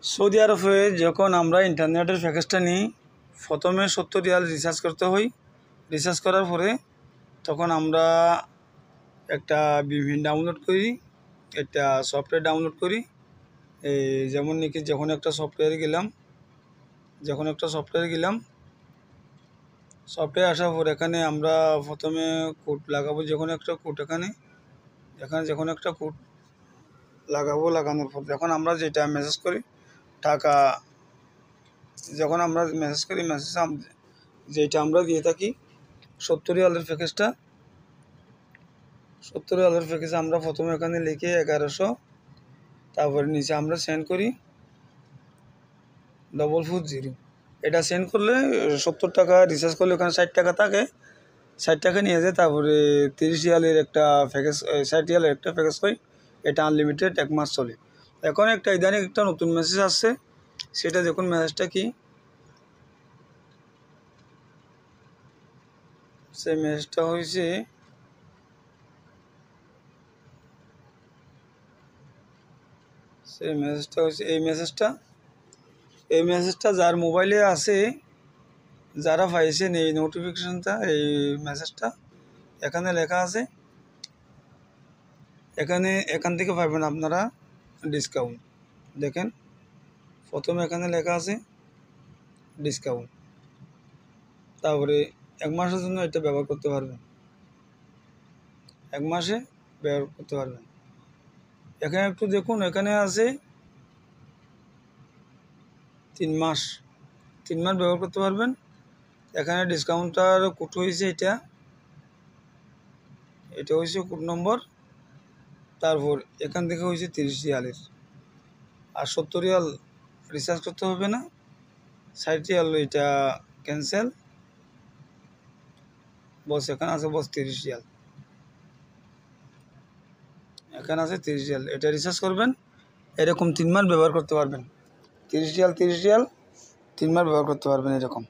Saudi আরবে যখন আমরা ইন্টারনেটের প্যাকেজটা নিই, প্রথমে 70 রিয়াল রিচার্জ করতে হয়। রিচার্জ করার পরে তখন আমরা একটা বিভিন্ন ডাউনলোড করি, একটা সফটওয়্যার ডাউনলোড করি। এই যেমন নাকি যখন একটা সফটওয়্যারে গেলাম, সফটওয়্যার আসার পর এখানে আমরা প্রথমে কোড লাগাবো। যখন একটা কোড যখন একটা কোড লাগাবো, লাগানোর পর যখন আমরা যেটা মেসেজ করি টাকা, যখন আমরা মেসেজ করি যেটা আমরা দিয়ে থাকি 70 রিয়ালের প্যাকেজটা, 70 রিয়ালের প্যাকেজ আমরা প্রথমে এখানে লিখে 1100, তারপরে নিচে আমরা সেন্ড করি 440। এটা সেন্ড করলে 70 টাকা রিচার্জ করলে ওখানে 60 টাকা থাকে, 60 টাকা নিয়ে যায়। তারপরে 30 রিয়ালের একটা প্যাকেজ, 60 রিয়ালের একটা প্যাকেজ হয়। এটা আনলিমিটেড 1 মাস চলে। এখন ইদানিং একটা নতুন মেসেজ আসছে, সেটা দেখুন মেসেজটা কি। সেই মেসেজটা হয়েছে এই মেসেজটা যার মোবাইলে আছে, যারা পাইছেন এই নোটিফিকেশনটা, এই মেসেজটা এখানে লেখা আছে। এখান থেকে পাবেন আপনারা ডিসকাউন্ট। দেখেন প্রথমে এখানে লেখা আছে ডিসকাউন্ট, তারপরে 1 মাসের জন্য এটা ব্যবহার করতে পারবেন, 1 মাসে ব্যবহার করতে পারবেন। এখানে একটু দেখুন, এখানে আছে 3 মাস ব্যবহার করতে পারবেন। এখানে ডিসকাউন্টটার কোড হয়েছে এটা হয়েছে কোড নম্বর। তারপর এখান থেকে হয়েছে 30 রিয়ালের, আর 70 রিয়াল রিচার্জ করতে হবে না, 60 রিয়াল এটা ক্যান্সেল। বস এখানে আছে 30 রিয়াল, এখানে আছে 30 রিয়াল। এটা রিচার্জ করবেন, এরকম 3 মাস ব্যবহার করতে পারবেন। 30 রিয়াল 3 মাস ব্যবহার করতে পারবেন এরকম।